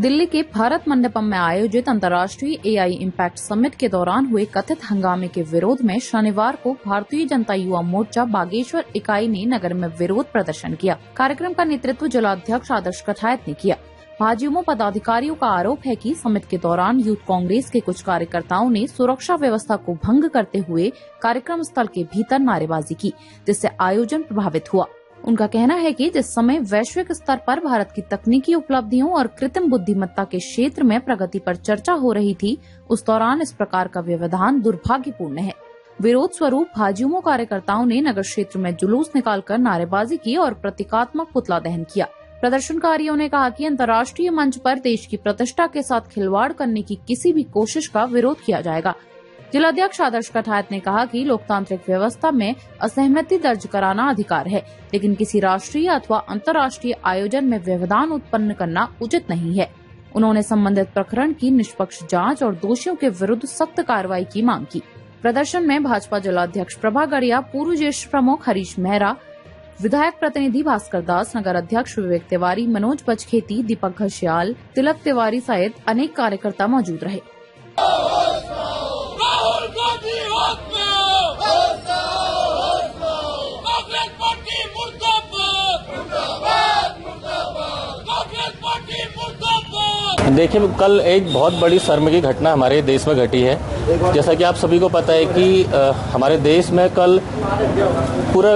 दिल्ली के भारत मंडपम में आयोजित अंतर्राष्ट्रीय एआई इम्पैक्ट समिट के दौरान हुए कथित हंगामे के विरोध में शनिवार को भारतीय जनता युवा मोर्चा बागेश्वर इकाई ने नगर में विरोध प्रदर्शन किया। कार्यक्रम का नेतृत्व जिलाध्यक्ष आदर्श कठायत ने किया। भाजयुमो पदाधिकारियों का आरोप है कि समिट के दौरान यूथ कांग्रेस के कुछ कार्यकर्ताओं ने सुरक्षा व्यवस्था को भंग करते हुए कार्यक्रम स्थल के भीतर नारेबाजी की, जिससे आयोजन प्रभावित हुआ। उनका कहना है कि जिस समय वैश्विक स्तर पर भारत की तकनीकी उपलब्धियों और कृत्रिम बुद्धिमत्ता के क्षेत्र में प्रगति पर चर्चा हो रही थी, उस दौरान इस प्रकार का व्यवधान दुर्भाग्यपूर्ण है। विरोध स्वरूप भाजयुमो कार्यकर्ताओं ने नगर क्षेत्र में जुलूस निकालकर नारेबाजी की और प्रतीकात्मक पुतला दहन किया। प्रदर्शनकारियों ने कहा कि अंतर्राष्ट्रीय मंच पर देश की प्रतिष्ठा के साथ खिलवाड़ करने की किसी भी कोशिश का विरोध किया जाएगा। जिलाध्यक्ष आदर्श कठायत ने कहा कि लोकतांत्रिक व्यवस्था में असहमति दर्ज कराना अधिकार है, लेकिन किसी राष्ट्रीय अथवा अंतर्राष्ट्रीय आयोजन में व्यवधान उत्पन्न करना उचित नहीं है। उन्होंने संबंधित प्रकरण की निष्पक्ष जांच और दोषियों के विरुद्ध सख्त कार्रवाई की मांग की। प्रदर्शन में भाजपा जिलाध्यक्ष प्रभा गड़िया, पूर्व ज्येष्ठ प्रमुख हरीश मेहरा, विधायक प्रतिनिधि भास्कर दास, नगर अध्यक्ष विवेक तिवारी, मनोज बचखेती, दीपक घसियाल, तिलक तिवारी सहित अनेक कार्यकर्ता मौजूद रहे। देखिए, कल एक बहुत बड़ी शर्म की घटना हमारे देश में घटी है। जैसा कि आप सभी को पता है कि हमारे देश में कल पूरा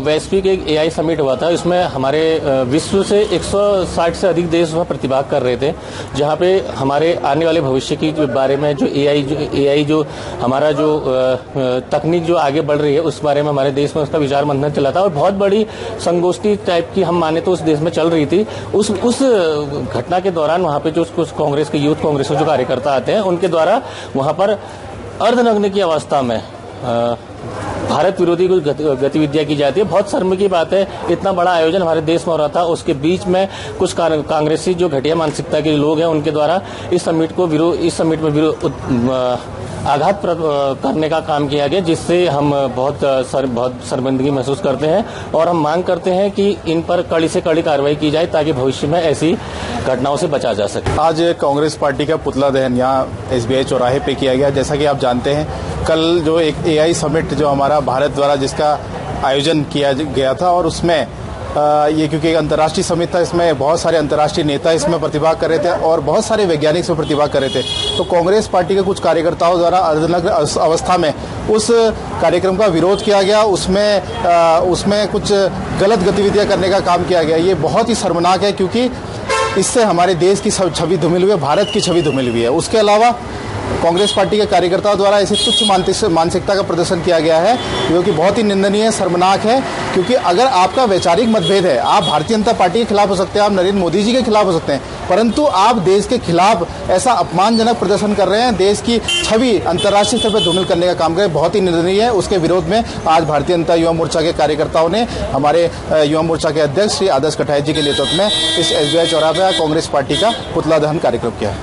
वैश्विक एक एआई समिट हुआ था। इसमें हमारे विश्व से 160 से अधिक देश उसमें प्रतिभाग कर रहे थे, जहां पे हमारे आने वाले भविष्य की बारे में जो एआई जो हमारा जो तकनीक जो आगे बढ़ रही है उस बारे में हमारे देश में उसका विचार मंथन चला था और बहुत बड़ी संगोष्ठी टाइप की हम माने तो उस देश में चल रही थी। उस घटना के दौरान वहां पे जो कुछ कांग्रेस के यूथ कांग्रेस के जो कार्यकर्ता आते हैं उनके द्वारा वहां पर अर्धनग्न की अवस्था में भारत विरोधी कुछ गतिविधियां की जाती है। बहुत शर्म की बात है, इतना बड़ा आयोजन हमारे देश में हो रहा था, उसके बीच में कुछ कांग्रेसी जो घटिया मानसिकता के लोग हैं उनके द्वारा इस समिट में आघात करने का काम किया गया, जिससे हम बहुत शर्मिंदगी महसूस करते हैं और हम मांग करते हैं कि इन पर कड़ी से कड़ी कार्रवाई की जाए ताकि भविष्य में ऐसी घटनाओं से बचा जा सके। आज कांग्रेस पार्टी का पुतला दहन यहाँ एसबीआई चौराहे पे किया गया। जैसा कि आप जानते हैं, कल जो एक एआई समिट जो हमारा भारत द्वारा जिसका आयोजन किया गया था और उसमें ये क्योंकि एक अंतर्राष्ट्रीय समिट था, इसमें बहुत सारे अंतर्राष्ट्रीय नेता इसमें प्रतिभाग कर रहे थे और बहुत सारे वैज्ञानिक इसमें प्रतिभाग कर रहे थे। तो कांग्रेस पार्टी के कुछ कार्यकर्ताओं द्वारा अर्धनग्न अवस्था में उस कार्यक्रम का विरोध किया गया, उसमें कुछ गलत गतिविधियां करने का काम किया गया। ये बहुत ही शर्मनाक है क्योंकि इससे हमारे देश की छवि धूमिल हुई है, भारत की छवि धूमिल हुई है। उसके अलावा कांग्रेस पार्टी के कार्यकर्ताओं द्वारा ऐसी तुच्छ मानसिकता का प्रदर्शन किया गया है जो कि बहुत ही निंदनीय, शर्मनाक है। क्योंकि अगर आपका वैचारिक मतभेद है, आप भारतीय जनता पार्टी के खिलाफ हो सकते हैं, आप नरेंद्र मोदी जी के खिलाफ हो सकते हैं, परंतु आप देश के खिलाफ ऐसा अपमानजनक प्रदर्शन कर रहे हैं, देश की छवि अंतर्राष्ट्रीय स्तर पर धूमिल करने का काम कर रहे हैं, बहुत ही निंदनीय है। उसके विरोध में आज भारतीय जनता युवा मोर्चा के कार्यकर्ताओं ने हमारे युवा मोर्चा के अध्यक्ष श्री आदर्श कठायत जी के नेतृत्व में इस एसबीआई चौराहे पर कांग्रेस पार्टी का पुतला दहन कार्यक्रम किया है।